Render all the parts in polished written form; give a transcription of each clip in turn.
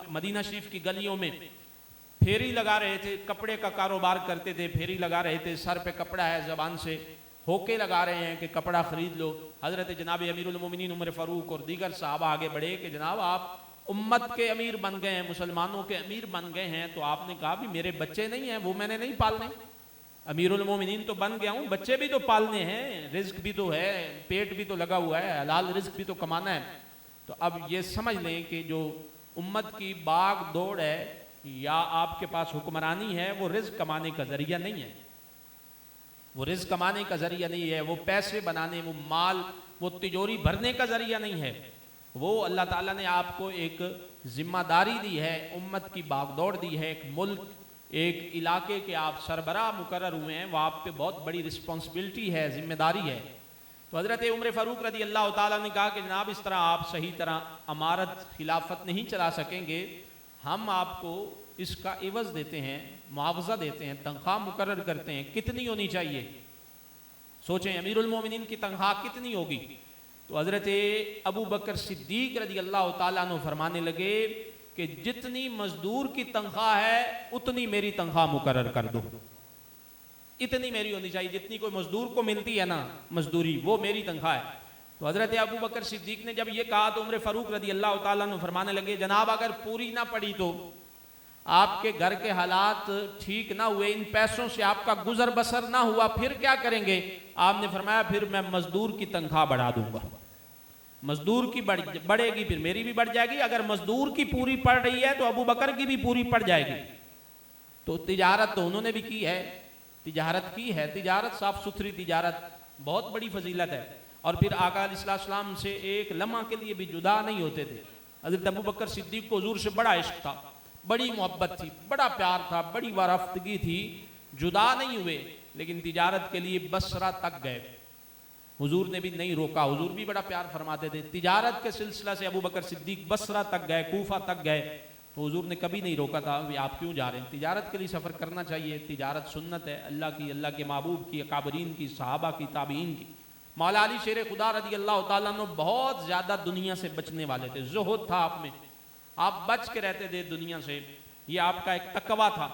Medina शरीफ की गलियों में फेरी लगा रहे थे, कपड़े का कारोबार करते थे, फेरी लगा रहे थे, सर पे कपड़ा है, जबान से होके लगा रहे हैं कि कपड़ा खरीद लो। हजरत जनाब अमीरुल मोमिनीन उमर फारूक और दीगर साहबा आगे बढ़े कि जनाब आप उम्मत के अमीर बन गए हैं, मुसलमानों के अमीर बन गए हैं, तो आपने कहा भी मेरे बच्चे नहीं हैं, वो मैंने नहीं पालने, अमीरुल मोमिनीन तो बन गया हूँ, बच्चे भी तो पालने हैं, रिज्क भी तो है, पेट भी तो लगा हुआ है, हलाल रिज्क भी तो कमाना है। तो अब ये समझ लें कि जो उम्मत की भाग दौड़ है या आपके पास हुक्मरानी है, वो रिज्क कमाने का जरिया नहीं है, वो रिज्क कमाने का जरिया नहीं है, वो पैसे बनाने, वो माल, वो तिजोरी भरने का जरिया नहीं है। वो अल्लाह ताला ने आपको एक जिम्मेदारी दी है, उम्मत की भागदौड़ दी है, एक मुल्क, एक इलाके के आप सरबराह मुकर्रर हुए हैं, वो आप पे बहुत बड़ी रिस्पॉन्सिबिलिटी है, जिम्मेदारी है। तो हज़रत उमर फारूक रदी अल्लाह ताला ने कहा कि जनाब इस तरह आप सही तरह अमारत खिलाफत नहीं चला सकेंगे, हम आपको इसका इवज़ देते हैं, मुआवजा देते हैं, तनख्वाह मुकर्रर करते हैं, कितनी होनी चाहिए? सोचें अमीरुल मोमिनीन की तनख्वाह कितनी होगी? तो हज़रत अबू बकर सिद्दीक रज़ी अल्लाह ताला अन्हु फरमाने लगे कि जितनी मजदूर की तनख्वाह है उतनी मेरी तनख्वाह मुकर्रर कर दो, इतनी मेरी होनी चाहिए, जितनी कोई मजदूर को मिलती है ना मजदूरी, वो मेरी तनख्वाह है। तो हज़रत अबू बकर सिद्दीक ने जब ये कहा तो उमर फारूक रज़ी अल्लाह ताला अन्हु फरमाने लगे जनाब अगर पूरी ना पड़ी तो आपके घर के हालात ठीक ना हुए, इन पैसों से आपका गुजर बसर ना हुआ, फिर क्या करेंगे? आपने फरमाया फिर मैं मजदूर की तनख्वाह बढ़ा दूंगा, मजदूर की बढ़ेगी, फिर मेरी भी बढ़ जाएगी, अगर मजदूर की पूरी पड़ रही है तो अबू बकर की भी पूरी पड़ जाएगी। तो तिजारत तो उन्होंने भी की है, तिजारत की है, तिजारत साफ सुथरी तिजारत बहुत बड़ी फजीलत है। और फिर आका अलैहिस्सलाम से एक लम्हा के लिए भी जुदा नहीं होते थे। हज़रत अबू बकर सिद्दीक को हुजूर से बड़ा इश्क था, बड़ी मोहब्बत थी, बड़ा प्यार था, बड़ी वारफ्तगी थी, जुदा नहीं हुए, लेकिन तिजारत के लिए बसरा तक गए, हुजूर ने भी नहीं रोका, हुजूर भी बड़ा प्यार फरमाते थे। तिजारत के सिलसिला से अबू बकर सिद्दीक बसरा तक गए, कूफा तक गए, तो हुजूर ने कभी नहीं रोका था आप क्यों जा रहे हैं, तिजारत के लिए सफ़र करना चाहिए, तिजारत सुन्नत है अल्लाह की, अल्लाह के महबूब की, अकाबरीन की, सहाबा की, ताबीन की। मौला अली शेर खुदा रज़ी अल्लाह ताला अन्हु बहुत ज़्यादा दुनिया से बचने वाले थे, ज़ुहद था आप में, आप बच के रहते थे दुनिया से, ये आपका एक तकवा था,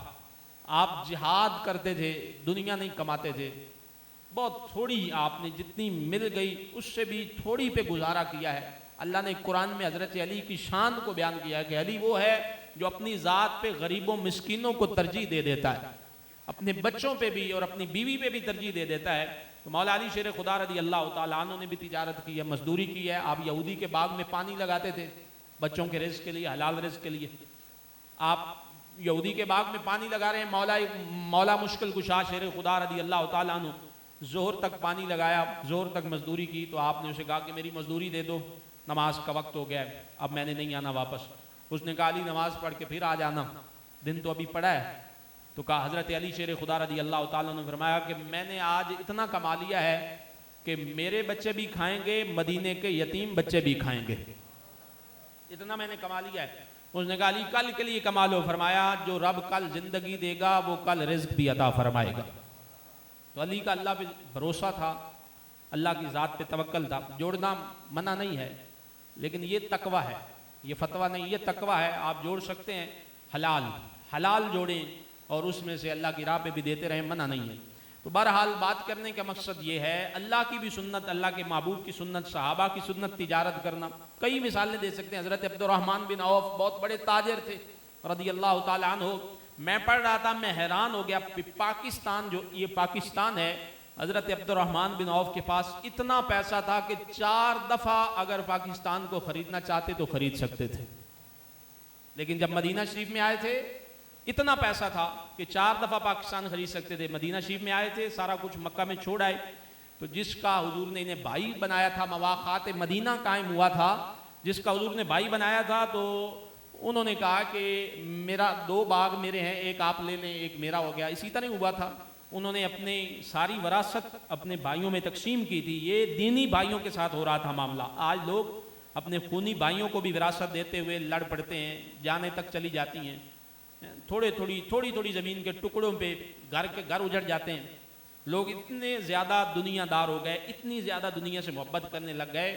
आप जिहाद करते थे, दुनिया नहीं कमाते थे, बहुत थोड़ी आपने जितनी मिल गई उससे भी थोड़ी पे गुजारा किया है। अल्लाह ने कुरान में हज़रत अली की शान को बयान किया है कि अली वो है जो अपनी ज़ात पे गरीबों मिस्किनों को तरजीह दे देता है, अपने बच्चों पे भी और अपनी बीवी पे भी तरजीह दे देता है। तो मौला अली शेर खुदा रज़ी अल्लाह ताला अन्हु ने भी तिजारत की है, मजदूरी की है। आप यहूदी के बाग में पानी लगाते थे बच्चों के रिज़्क़ के लिए, हलाल रिज़्क़ के लिए, आप यहूदी के बाग में पानी लगा रहे हैं। मौला मुश्किल कुशा शेर खुदा रज़ी अल्लाह ताला अन्हु जोहर तक पानी लगाया, जोहर तक मजदूरी की, तो आपने उसे कहा कि मेरी मजदूरी दे दो, नमाज का वक्त हो गया है, अब मैंने नहीं आना वापस। उसने कहा अली नमाज पढ़ के फिर आ जाना, दिन तो अभी पड़ा है। तो कहा हज़रत अली शेर खुदा रज़ी अल्लाह ताला ने फरमाया कि मैंने आज इतना कमा लिया है कि मेरे बच्चे भी खाएंगे, मदीने के यतीम बच्चे भी खाएंगे, इतना मैंने कमा लिया है। उसने कहा अली कल के लिए कमा लो, फरमाया जो रब कल जिंदगी देगा वो कल रिज़्क़ भी अता फरमाएगा। तो अली का अल्लाह पे भरोसा था, अल्लाह की ज़ात पे तवक्कल था। जोड़ना मना नहीं है, लेकिन ये तकवा है, ये फतवा नहीं, ये तकवा है। आप जोड़ सकते हैं, हलाल हलाल जोड़ें और उसमें से अल्लाह की राह पे भी देते रहें, मना नहीं है। तो बहरहाल बात करने का मकसद ये है, अल्लाह की भी सुन्नत, अल्लाह के महबूब की सुन्नत, सहाबा की सुन्नत, तिजारत करना। कई मिसालें दे सकते हैं। हज़रत अब्दुर्रहमान बिन औफ बहुत बड़े ताजिर थे रज़ी अल्लाह ताला अन्हु। मैं पढ़ रहा था, मैं हैरान हो गया, पाकिस्तान जो ये पाकिस्तान है, हज़रत अब्दुर्रहमान बिन औफ के पास इतना पैसा था कि 4 दफ़ा अगर पाकिस्तान को ख़रीदना चाहते तो ख़रीद सकते थे। लेकिन जब मदीना शरीफ में आए थे इतना पैसा था कि 4 दफ़ा पाकिस्तान खरीद सकते थे। मदीना शरीफ में आए थे, सारा कुछ मक्का में छोड़ आए, तो जिसका हुजूर ने इन्हें भाई बनाया था, मवाक़ात मदीना कायम हुआ था, जिसका हुजूर ने भाई बनाया था, तो उन्होंने कहा कि मेरा 2 बाग मेरे हैं, एक आप ले लें, एक मेरा हो गया। इसी तरह हुआ था, उन्होंने अपनी सारी वरासत अपने भाइयों में तकसीम की थी। ये दीनी भाइयों के साथ हो रहा था मामला। आज लोग अपने खूनी भाइयों को भी विरासत देते हुए लड़ पड़ते हैं, जाने तक चली जाती हैं, थोड़ी थोड़ी ज़मीन के टुकड़ों पे घर उजड़ जाते हैं। लोग इतने ज़्यादा दुनियादार हो गए, इतनी ज़्यादा दुनिया से मोहब्बत करने लग गए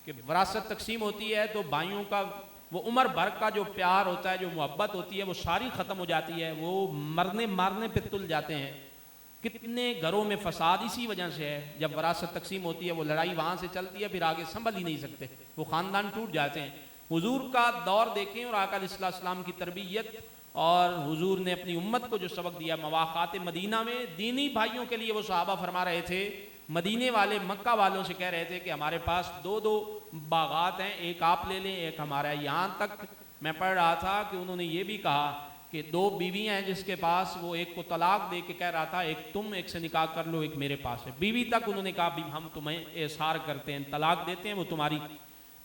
कि विरासत तकसीम होती है तो भाइयों का वो उम्र भर का जो प्यार होता है, जो मोहब्बत होती है, वो सारी ख़त्म हो जाती है, वो मरने मारने पे तुल जाते हैं। कितने घरों में फसाद इसी वजह से है। जब वरासत तकसीम होती है, वो लड़ाई वहाँ से चलती है, फिर आगे संभल ही नहीं सकते, वो ख़ानदान टूट जाते हैं। हुजूर का दौर देखें और आका अलैहिस्सलाम की तरबियत, और हुजूर ने अपनी उम्मत को जो सबक दिया मवाक़ात मदीना में, दीनी भाइयों के लिए वो सहाबा फरमा रहे थे, मदीने वाले मक्का वालों से कह रहे थे कि हमारे पास दो दो बागात हैं, एक आप ले लें, एक हमारा। यहाँ तक मैं पढ़ रहा था कि उन्होंने ये भी कहा कि दो बीवियाँ हैं जिसके पास, वो एक को तलाक दे के कह रहा था एक तुम एक से निकाह कर लो, एक मेरे पास है। बीवी तक उन्होंने कहा हम तुम्हें एसार करते हैं, तलाक देते हैं, वो तुम्हारी।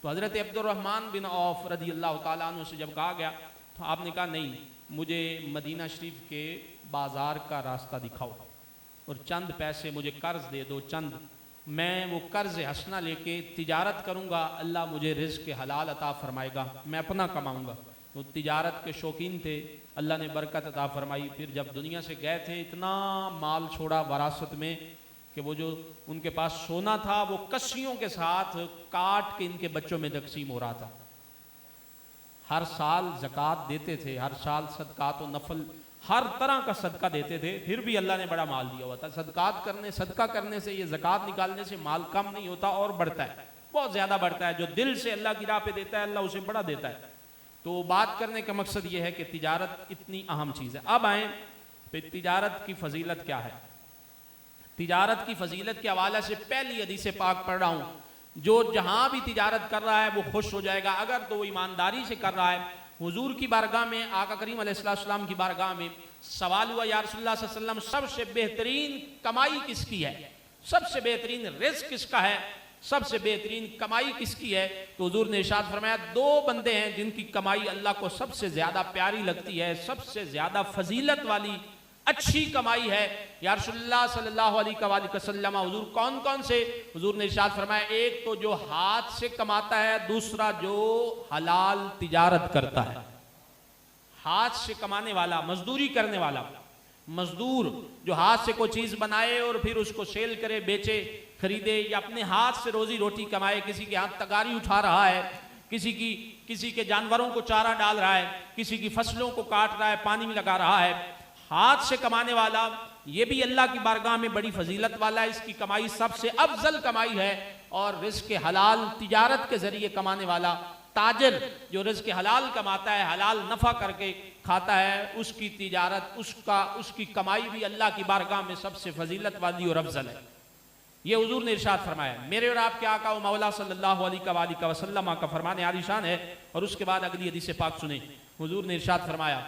तो हज़रत अब्दुर्रहमान बिन औफ रज़ी अल्लाह तआला अन्हु से जब कहा गया तो आपने कहा नहीं, मुझे मदीना शरीफ के बाज़ार का रास्ता दिखाओ और चंद पैसे मुझे कर्ज दे दो, चंद, मैं वो कर्ज हसना लेके तिजारत करूँगा, अल्लाह मुझे रिज़्क़ के हलाल अता फरमाएगा, मैं अपना कमाऊँगा। वो तिजारत के शौकीन थे, अल्लाह ने बरकत अता फरमाई। फिर जब दुनिया से गए थे, इतना माल छोड़ा वरासत में कि वो जो उनके पास सोना था वो कस्सियों के साथ काट के इनके बच्चों में तकसीम हो रहा था। हर साल ज़कात देते थे, हर साल सदकात व नफल हर तरह का सदका देते थे, फिर भी अल्लाह ने बड़ा माल दिया हुआ था। सदका करने से, ये ज़कात निकालने से माल कम नहीं होता और बढ़ता है, बहुत ज़्यादा बढ़ता है। जो दिल से अल्लाह की राह पे देता है, अल्लाह उसे बड़ा देता है। तो बात करने का मकसद ये है कि तिजारत इतनी अहम चीज़ है। अब आए फिर तिजारत की फजीलत क्या है। तिजारत की फजीलत के हवाले से पहली हदीस पाक पढ़ रहा हूँ, जो जहाँ भी तिजारत कर रहा है वो खुश हो जाएगा अगर तो वो ईमानदारी से कर रहा है। हुजूर की बारगाह में, आका करीम अलैहिस्सलाम की बारगाह में सवाल हुआ, या रसूलुल्लाह सल्लल्लाहु अलैहि वसल्लम सबसे बेहतरीन कमाई किसकी है, सबसे बेहतरीन रिज़्क़ किसका है, सबसे बेहतरीन कमाई किसकी है। तो हुजूर ने इरशाद फरमाया, दो बंदे हैं जिनकी कमाई अल्लाह को सबसे ज्यादा प्यारी लगती है, सबसे ज्यादा फजीलत वाली अच्छी कमाई है। या रसूलुल्लाह सल्लल्लाहु अलैहि वसल्लम, हुजूर कौन कौन से। हुजूर ने इरशाद फरमाया, एक तो जो हाथ से कमाता है, दूसरा जो हलाल तिजारत करता है। हाथ से कमाने वाला, मजदूरी करने वाला, मजदूर जो हाथ से कोई चीज बनाए और फिर उसको सेल करे, बेचे, खरीदे, या अपने हाथ से रोजी रोटी कमाए, किसी के हाथ तगारी उठा रहा है, किसी के जानवरों को चारा डाल रहा है, किसी की फसलों को काट रहा है, पानी में लगा रहा है, हाथ से कमाने वाला, ये भी अल्लाह की बारगाह में बड़ी फजीलत वाला है, इसकी कमाई सबसे अफजल कमाई है। और रिज़्क़ हलाल तिजारत के जरिए कमाने वाला ताजर जो रिज़्क़ हलाल कमाता है, हलाल नफ़ा करके खाता है, उसकी तिजारत, उसकी कमाई भी अल्लाह की बारगाह में सबसे फजीलत वाली और अफजल है। ये हुजूर ने इरशाद फरमाया। मेरे और आपके आका मौला सल्लल्लाहु अलैहि वसल्लम का फरमान आलिशान है। और उसके बाद अगली हदीस पाक सुने। हुजूर ने इरशाद फरमाया,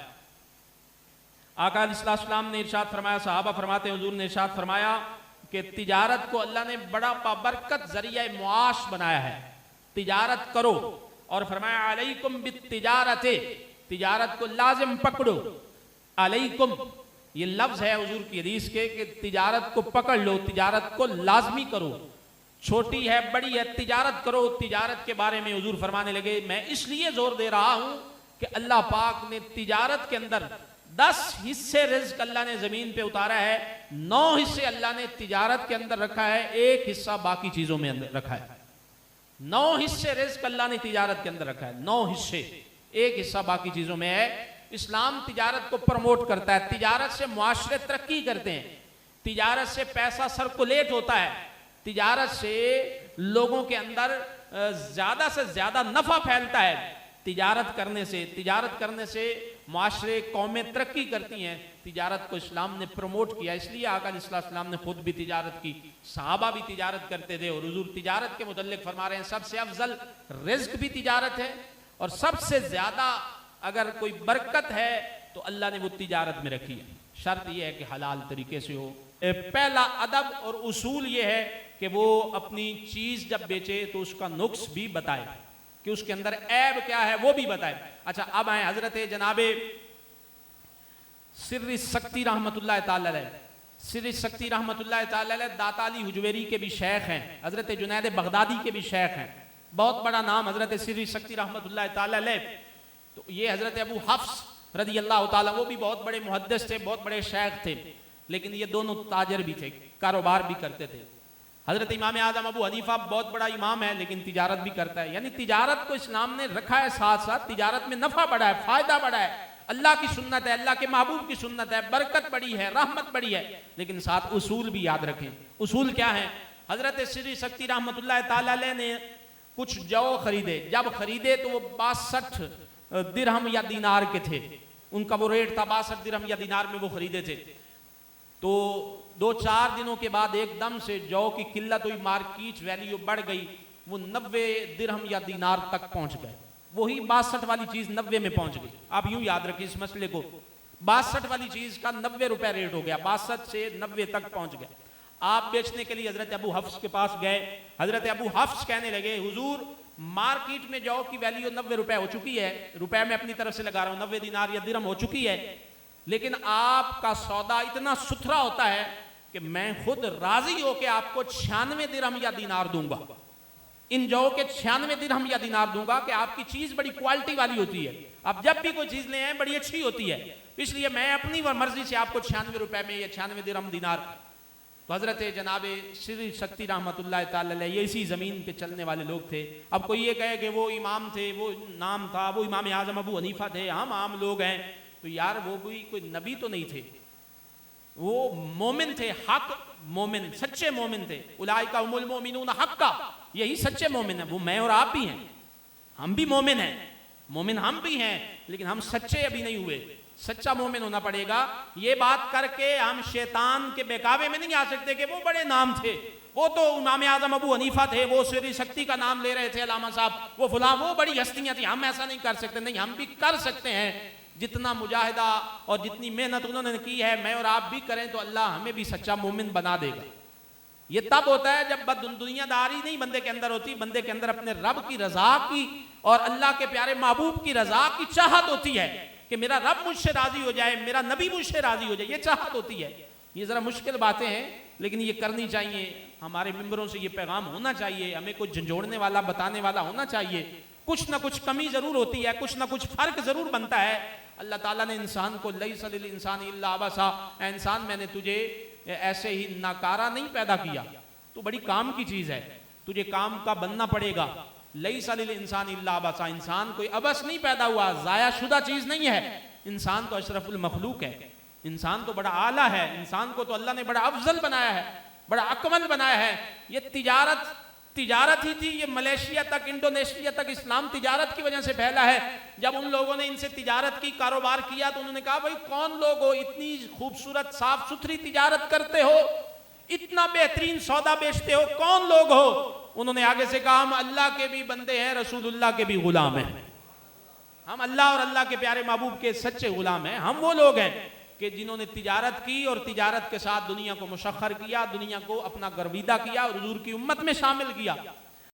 आका अलैहिस्सलाम ने इरशाद फरमाया, सहाबा फरमाते हैं, हुजूर ने इरशाद फरमाया कि तिजारत को अल्लाह ने बड़ा बाबरकत जरिया मुआश बनाया है, तिजारत करो। और फरमाया, अलैकुम बित्तिजारत, तिजारत को लाजिम पकड़ो। अलैकुम ये लफ्ज है हुजूर की हदीस के कि तिजारत को पकड़ लो, तिजारत को लाजमी करो, छोटी है बड़ी है, तिजारत करो। तिजारत के बारे में हुजूर फरमाने लगे, मैं इसलिए जोर दे रहा हूं कि अल्लाह पाक ने तिजारत के अंदर 10 हिस्से रिज़्क़ अल्लाह ने जमीन पे उतारा है, 9 हिस्से अल्लाह ने तिजारत के अंदर रखा है, 1 हिस्सा बाकी चीजों में अंदर रखा है। 9 हिस्से रिज़्क़ अल्लाह ने तिजारत के अंदर रखा है, 9 हिस्से, 1 हिस्सा बाकी चीजों में है। इस्लाम तिजारत को प्रमोट करता है, तिजारत से मुआशरे तरक्की करते हैं, तिजारत से पैसा सर्कुलेट होता है, तिजारत से लोगों के अंदर ज्यादा से ज्यादा नफा फैलता है। तिजारत करने से मुआशरे, कौमें तरक्की करती हैं। तिजारत को इस्लाम ने प्रमोट किया, इसलिए आका अलैहिस्सलाम ने खुद भी तिजारत की, सहाबा भी तिजारत करते थे। और हुजूर तिजारत के मुतल्लिक फरमा रहे हैं, सबसे अफजल रिज़्क़ भी तिजारत है, और सबसे ज्यादा अगर कोई बरकत है तो अल्लाह ने वो तिजारत में रखी है। शर्त यह है कि हलाल तरीके से हो। पहला अदब और उसूल ये है कि वो अपनी चीज जब बेचे तो उसका नुक्स भी बताए, कि उसके अंदर ऐब क्या है वो भी बताए। अच्छा, अब आए हजरत जनाबे सिर्री सक्ती रहमतुल्लाह ताला अलैह। सिर्री सक्ती रहमतुल्लाह ताला अलैह दाताली हुजवेरी के भी शेख हैं, हजरत जुनैद बगदादी के भी शेख हैं, बहुत बड़ा नाम हजरत सिर्री सक्ती रहमतुल्लाह ताला अलैह। तो ये हजरत अबू हफ्स रज़ी अल्लाह ताला, वो भी बहुत बड़े मुहद्दिस थे, बहुत बड़े शेख थे, लेकिन ये दोनों ताजर भी थे, कारोबार भी करते थे। हजरत इमाम आजम अबू हनीफा बहुत बड़ा इमाम है, लेकिन तिजारत भी करता है। यानी तिजारत को इस्लाम ने रखा है साथ साथ, तिजारत में नफा बड़ा है, फायदा बड़ा है, अल्लाह की सुन्नत है, अल्लाह के महबूब की सुन्नत है, बरकत बड़ी है, रहमत बड़ी है। लेकिन साथ उसूल भी याद रखें। उसूल क्या है? हजरत श्री शक्ति रहमतुल्लाह ताला अलैह ने कुछ जौ खरीदे। जब खरीदे तो वो 62 दिरहम या दीनार के थे, उनका वो रेट था 62 दिरहम या दीनार में वो खरीदे थे। तो 2-4 दिनों के बाद एकदम से जौ की किल्लत हुई, मार्केट वैल्यू बढ़ गई, वो 90 दिरहम या दीनार तक पहुंच गए। वही 62 वाली चीज 90 में पहुंच गई। आप यूं याद रखिए इस मसले को, 62 वाली चीज का 90 रुपए रेट हो गया, 62 से 90 तक पहुंच गए। आप बेचने के लिए हजरत अबू हफ्स के पास गए। हजरत अबू हफ्स कहने लगे, हुजूर मार्केट में जौ की वैल्यू 90 रुपए हो चुकी है, रुपए में अपनी तरफ से लगा रहा हूं, 90 दिनार या दिरहम हो चुकी है, लेकिन आपका सौदा इतना सुथरा होता है कि मैं खुद राजी होकर आपको 96 दिरहम या दीनार दूंगा। इन जौ के 96 दिरहम या दीनार दूंगा कि आपकी चीज बड़ी क्वालिटी वाली होती है, आप जब भी कोई चीज ले आए बड़ी अच्छी होती है, इसलिए मैं अपनी मर्जी से आपको 96 रुपए में या 96 दिरहम दीनार। तो हजरत जनाबे श्री शक्ति रहमतुल्लाह ताला अलैह ये इसी जमीन पे चलने वाले लोग थे। अब कोई ये कहे कि वो इमाम थे, वो नाम था, वो इमाम आजम अबू हनीफा थे, हम आम लोग हैं, तो यार वो भी कोई नबी तो नहीं थे, वो मोमिन थे, हक मोमिन, सच्चे मोमिन थे। उलाइका उमुल मोमिनून हक्का, यही सच्चे मोमिन है। वो मैं और आप भी हैं, हम भी मोमिन हैं, मोमिन हम भी हैं, लेकिन हम सच्चे अभी नहीं हुए। सच्चा मोमिन होना पड़ेगा। ये बात करके हम शैतान के बेकावे में नहीं आ सकते कि वो बड़े नाम थे, वो तो इमाम आजम अबू हनीफा थे, वो श्री शक्ति का नाम ले रहे थे अलामा साहब, वो फुला, वो बड़ी हस्तियां थी, हम ऐसा नहीं कर सकते। नहीं, हम भी कर सकते हैं। जितना मुजाहिदा और जितनी मेहनत उन्होंने की है, मैं और आप भी करें तो अल्लाह हमें भी सच्चा मोमिन बना देगा। ये तब होता है जब दुनियादारी नहीं बंदे के अंदर होती, बंदे के अंदर अपने रब की रजा की और अल्लाह के प्यारे महबूब की रजा की चाहत होती है कि मेरा रब मुझसे राजी हो जाए, मेरा नबी मुझसे राजी हो जाए, ये चाहत होती है। ये जरा मुश्किल बातें हैं, लेकिन ये करनी चाहिए। हमारे मिंबरों से ये पैगाम होना चाहिए, हमें कुछ झंझोड़ने वाला, बताने वाला होना चाहिए। कुछ ना कुछ कमी जरूर होती है, कुछ ना कुछ फर्क जरूर बनता है। अल्लाह ताला ने इंसान को लैसा लिल इंसानी इल्ला अबसा, इंसान मैंने तुझे ऐसे ही नाकारा नहीं पैदा किया, तो बड़ी काम की चीज है, तुझे काम का बनना पड़ेगा। लैसा लिल इंसान इल्ला अबसा, इंसान कोई अबस नहीं पैदा हुआ, जाया शुदा चीज नहीं है। इंसान तो अशरफुल मखलूक है, इंसान तो बड़ा आला है, इंसान को तो अल्लाह ने बड़ा अफजल बनाया है, बड़ा अकमल बनाया है। ये तिजारत ही थी, ये मलेशिया तक, इंडोनेशिया तक इस्लाम तिजारत की वजह से फैला है। जब उन लोगों ने इनसे तिजारत की, कारोबार किया, तो उन्होंने कहा भाई कौन लोग हो, इतनी खूबसूरत साफ सुथरी तिजारत करते हो, इतना बेहतरीन सौदा बेचते हो, कौन लोग हो? उन्होंने आगे से कहा हम अल्लाह के भी बंदे हैं, रसूलुल्लाह के भी गुलाम हैं, हम अल्लाह और अल्लाह के प्यारे महबूब के सच्चे गुलाम हैं। हम वो लोग हैं कि जिन्होंने तिजारत की और तिजारत के साथ दुनिया को मुशख्खर किया, दुनिया को अपना गर्विदा किया और हुजूर की उम्मत में शामिल किया।